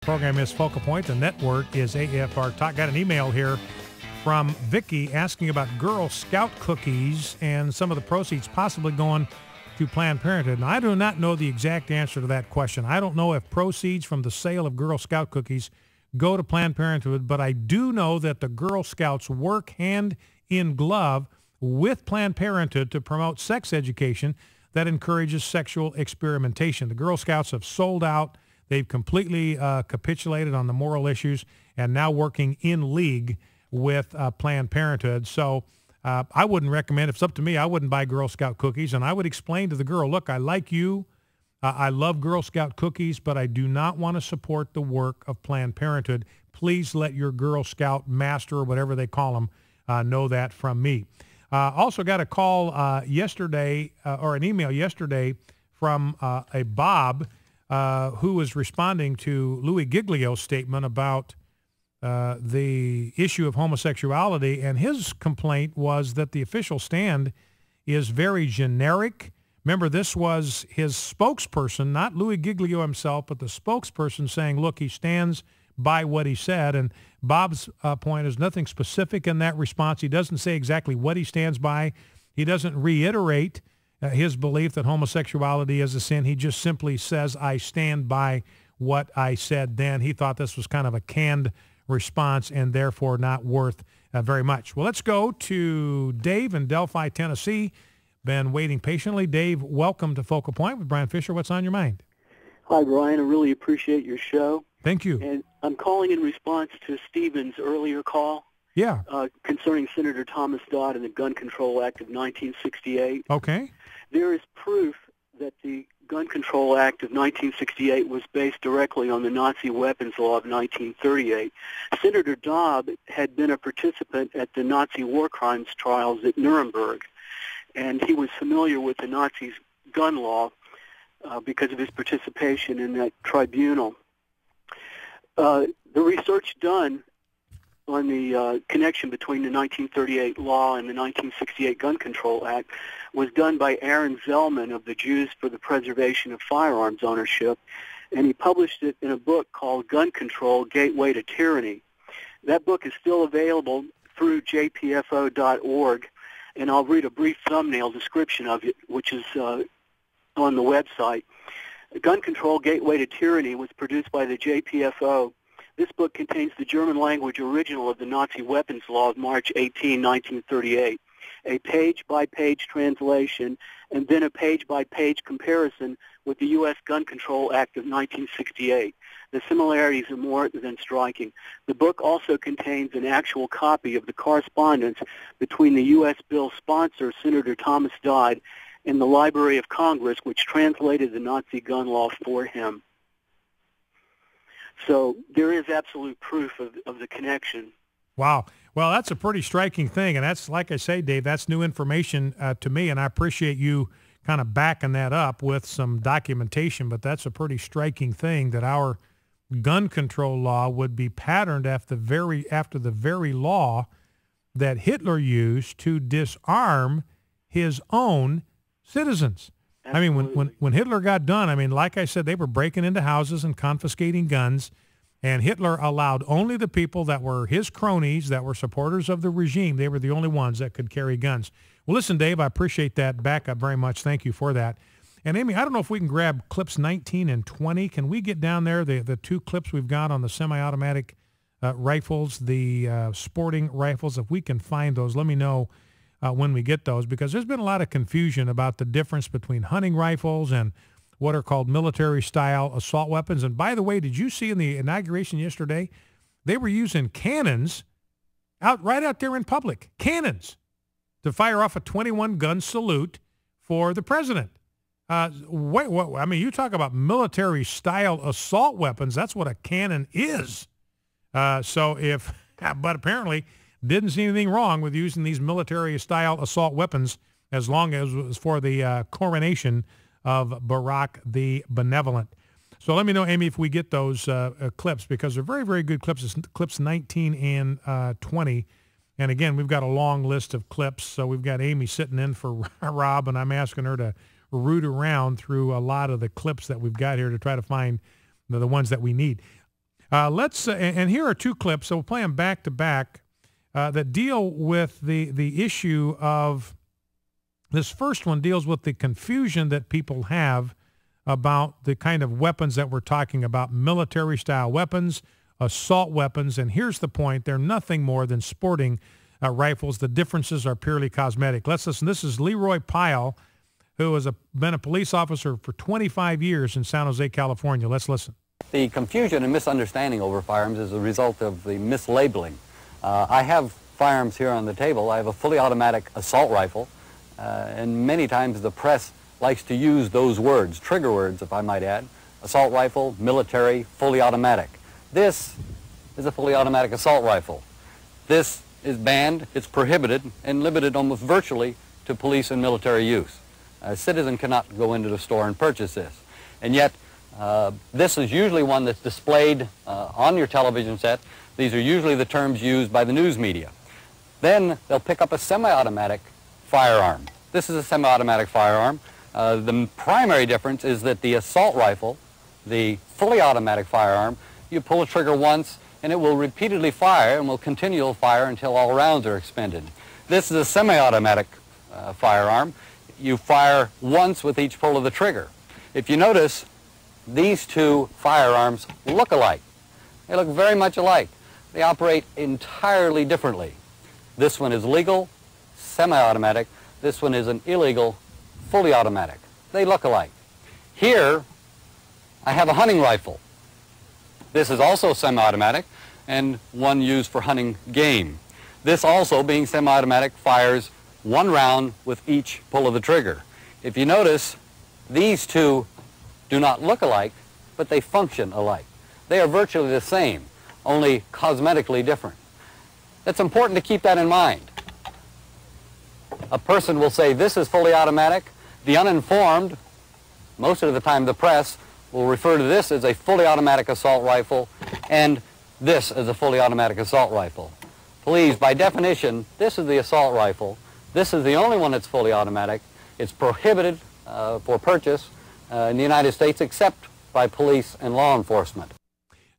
Program is Focal Point. The network is AFR Talk. Got an email here from Vicky asking about Girl Scout cookies and some of the proceeds possibly going to Planned Parenthood. And I do not know the exact answer to that question. I don't know if proceeds from the sale of Girl Scout cookies go to Planned Parenthood, but I do know that the Girl Scouts work hand in glove with Planned Parenthood to promote sex education that encourages sexual experimentation. The Girl Scouts have sold out. They've completely capitulated on the moral issues and now working in league with Planned Parenthood. So I wouldn't recommend, if it's up to me, I wouldn't buy Girl Scout cookies. And I would explain to the girl, look, I like you. I love Girl Scout cookies, but I do not want to support the work of Planned Parenthood. Please let your Girl Scout master, or whatever they call them, know that from me. Also got a call yesterday, or an email yesterday from a Bob who was responding to Louis Giglio's statement about the issue of homosexuality, and his complaint was that the official stand is very generic. Remember, this was his spokesperson, not Louis Giglio himself, but the spokesperson saying, look, he stands by what he said. And Bob's point is nothing specific in that response. He doesn't say exactly what he stands by. He doesn't reiterate his belief that homosexuality is a sin. He just simply says, I stand by what I said then. He thought this was kind of a canned response and therefore not worth very much. Well, let's go to Dave in Delphi, Tennessee. Been waiting patiently. Dave, welcome to Focal Point with Brian Fisher. What's on your mind? Hi, Brian. I really appreciate your show. Thank you. And I'm calling in response to Stephen's earlier call. Yeah. Concerning Senator Thomas Dodd and the Gun Control Act of 1968. Okay. There is proof that the Gun Control Act of 1968 was based directly on the Nazi weapons law of 1938. Senator Dodd had been a participant at the Nazi war crimes trials at Nuremberg, and he was familiar with the Nazis' gun law because of his participation in that tribunal. The research done on the connection between the 1938 law and the 1968 Gun Control Act was done by Aaron Zellman of the Jews for the Preservation of Firearms Ownership, and he published it in a book called Gun Control, Gateway to Tyranny. That book is still available through jpfo.org, and I'll read a brief thumbnail description of it, which is on the website. Gun Control, Gateway to Tyranny was produced by the JPFO. This book contains the German language original of the Nazi weapons law of March 18, 1938, a page-by-page translation, and then a page-by-page comparison with the U.S. Gun Control Act of 1968. The similarities are more than striking. The book also contains an actual copy of the correspondence between the U.S. bill sponsor, Senator Thomas Dodd, and the Library of Congress, which translated the Nazi gun law for him. So there is absolute proof of the connection. Wow. Well, that's a pretty striking thing. And that's, like I say, Dave, that's new information to me. And I appreciate you kind of backing that up with some documentation. But that's a pretty striking thing that our gun control law would be patterned after the very law that Hitler used to disarm his own citizens. Absolutely. I mean, when Hitler got done, I mean, like I said, they were breaking into houses and confiscating guns, and Hitler allowed only the people that were his cronies, that were supporters of the regime. They were the only ones that could carry guns. Well, listen, Dave, I appreciate that backup very much. Thank you for that. And Amy, I don't know if we can grab clips 19 and 20. Can we get down there, the two clips we've got on the semi-automatic rifles, the sporting rifles? If we can find those, let me know when we get those, because there's been a lot of confusion about the difference between hunting rifles and what are called military-style assault weapons. And by the way, did you see in the inauguration yesterday, they were using cannons right out there in public, cannons, to fire off a 21-gun salute for the president. I mean, you talk about military-style assault weapons. That's what a cannon is. But apparently didn't see anything wrong with using these military-style assault weapons as long as it was for the coronation of Barack the Benevolent. So let me know, Amy, if we get those clips, because they're very, very good clips. It's clips 19 and 20. And again, we've got a long list of clips. So we've got Amy sitting in for Rob, and I'm asking her to root around through a lot of the clips that we've got here to try to find the ones that we need. And here are two clips, so we'll play them back to back, that deal with the issue of, this first one deals with the confusion that people have about the kind of weapons that we're talking about, military-style weapons, assault weapons, and here's the point, they're nothing more than sporting rifles. The differences are purely cosmetic. Let's listen. This is Leroy Pyle, who has been a police officer for 25 years in San Jose, California. Let's listen. The confusion and misunderstanding over firearms is a result of the mislabeling. I have firearms here on the table. I have a fully automatic assault rifle, and many times the press likes to use those words, trigger words if I might add, assault rifle, military, fully automatic. This is a fully automatic assault rifle. This is banned, it's prohibited, and limited almost virtually to police and military use. A citizen cannot go into the store and purchase this. And yet, this is usually one that's displayed on your television set. These are usually the terms used by the news media. Then they'll pick up a semi-automatic firearm. This is a semi-automatic firearm. The primary difference is that the assault rifle, the fully automatic firearm, you pull the trigger once and it will repeatedly fire and will continue to fire until all rounds are expended. This is a semi-automatic firearm. You fire once with each pull of the trigger. If you notice, these two firearms look alike. They look very much alike. They operate entirely differently. This one is legal, semi-automatic. This one is an illegal, fully automatic. They look alike. Here, I have a hunting rifle. This is also semi-automatic and one used for hunting game. This also, being semi-automatic, fires one round with each pull of the trigger. If you notice, these two do not look alike, but they function alike. They are virtually the same, only cosmetically different. It's important to keep that in mind. A person will say this is fully automatic. The uninformed, most of the time the press, will refer to this as a fully automatic assault rifle and this as a fully automatic assault rifle. Please, by definition, this is the assault rifle. This is the only one that's fully automatic. It's prohibited for purchase in the United States except by police and law enforcement.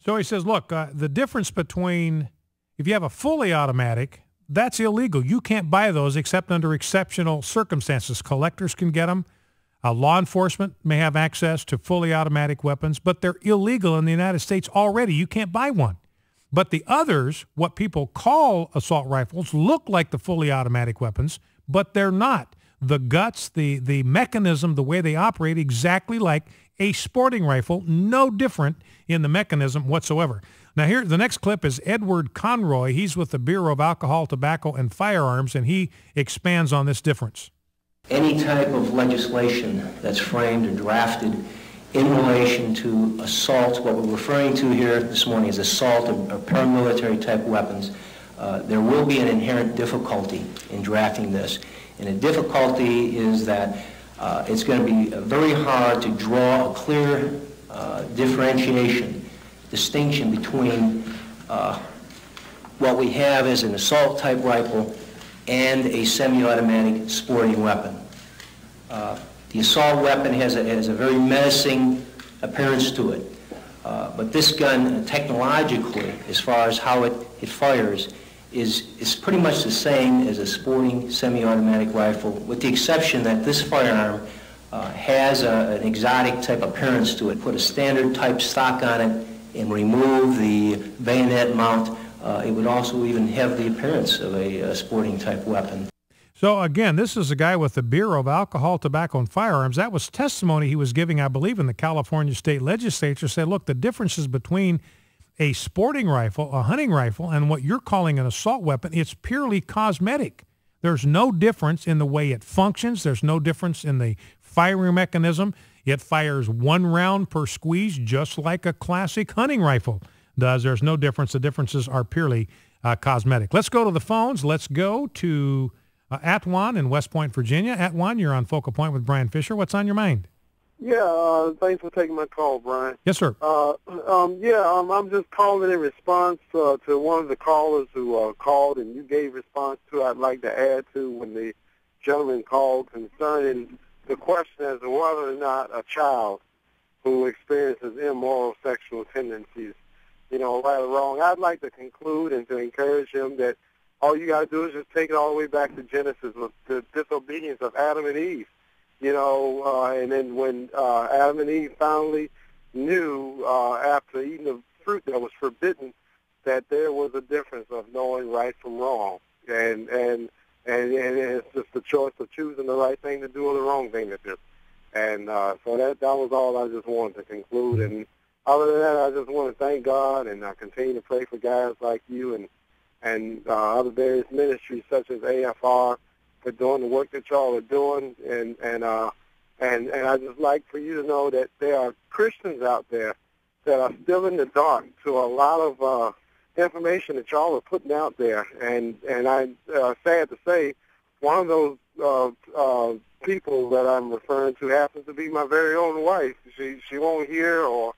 So he says, look, the difference between, if you have a fully automatic, that's illegal. You can't buy those except under exceptional circumstances. Collectors can get them. Law enforcement may have access to fully automatic weapons, but they're illegal in the United States already. You can't buy one. But the others, what people call assault rifles, look like the fully automatic weapons, but they're not. The guts, the mechanism, the way they operate, exactly like a sporting rifle, no different in the mechanism whatsoever. Now here, the next clip is Edward Conroy. He's with the Bureau of Alcohol, Tobacco, and Firearms, and he expands on this difference. Any type of legislation that's framed or drafted in relation to assault, what we're referring to here this morning is assault or paramilitary type weapons, there will be an inherent difficulty in drafting this. And the difficulty is that it's going to be very hard to draw a clear distinction between what we have as an assault type rifle and a semi-automatic sporting weapon. The assault weapon has a very menacing appearance to it, but this gun technologically, as far as how it fires, is pretty much the same as a sporting semi-automatic rifle, with the exception that this firearm has an exotic type appearance to it. Put a standard type stock on it and remove the bayonet mount, it would also even have the appearance of a sporting type weapon. So again, this is a guy with the Bureau of Alcohol, Tobacco, and Firearms. That was testimony he was giving, I believe, in the California State Legislature. Said, look, the differences between a sporting rifle, a hunting rifle, and what you're calling an assault weapon, it's purely cosmetic. There's no difference in the way it functions. There's no difference in the firing mechanism. It fires one round per squeeze, just like a classic hunting rifle does. There's no difference. The differences are purely cosmetic. Let's go to the phones. Let's go to Atwan in West Point, Virginia. Atwan, you're on Focal Point with Brian Fisher. What's on your mind? Yeah, thanks for taking my call, Brian. Yes, sir. I'm just calling in response to one of the callers who called, and you gave response to. I'd like to add to when the gentleman called concerning the question as to whether or not a child who experiences immoral sexual tendencies right or wrong. I'd like to conclude and to encourage him that all you got to do is just take it all the way back to Genesis, with the disobedience of Adam and Eve, and then when Adam and Eve finally knew after eating the fruit that was forbidden that there was a difference of knowing right from wrong, and it's just the choice of choosing the right thing to do or the wrong thing to do. And so that was all I just wanted to conclude. And other than that, I just want to thank God, and I continue to pray for guys like you and other various ministries such as AFR for doing the work that y'all are doing. And I just like for you to know that there are Christians out there that are still in the dark to a lot of information that y'all are putting out there. And I'm sad to say, one of those people that I'm referring to happens to be my very own wife. She won't hear or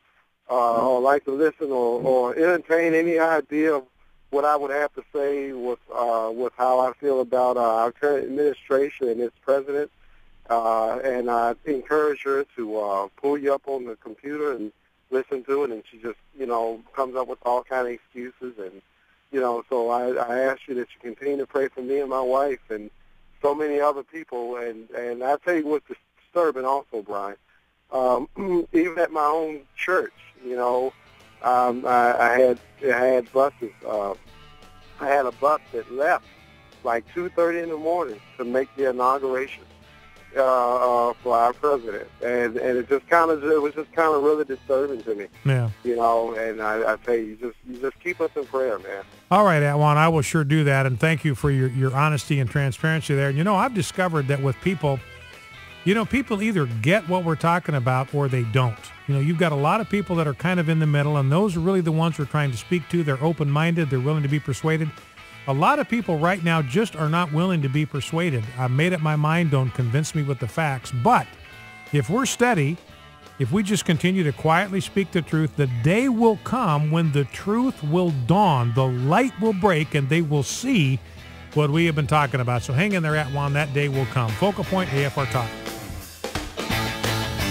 like to listen or entertain any idea of what I would have to say with how I feel about our current administration and its president. And I encourage her to pull you up on the computer and listen to it, and she just, comes up with all kind of excuses. And, so I ask you that you continue to pray for me and my wife and so many other people. And I tell you what's disturbing also, Brian, even at my own church, I had buses. I had a bus that left like 2:30 in the morning to make the inauguration for our president, and it was just kind of really disturbing to me. Yeah. And I tell you, you just keep us in prayer, man. All right, Atwan, I will sure do that, and thank you for your honesty and transparency there. And I've discovered that with people, people either get what we're talking about or they don't. You've got a lot of people that are kind of in the middle, and those are really the ones we're trying to speak to. They're open-minded. They're willing to be persuaded. A lot of people right now just are not willing to be persuaded. I've made up my mind. Don't convince me with the facts. But if we're steady, if we just continue to quietly speak the truth, the day will come when the truth will dawn. The light will break, and they will see what we have been talking about. So hang in there, Atwan. That day will come. Focal Point, AFR Talk.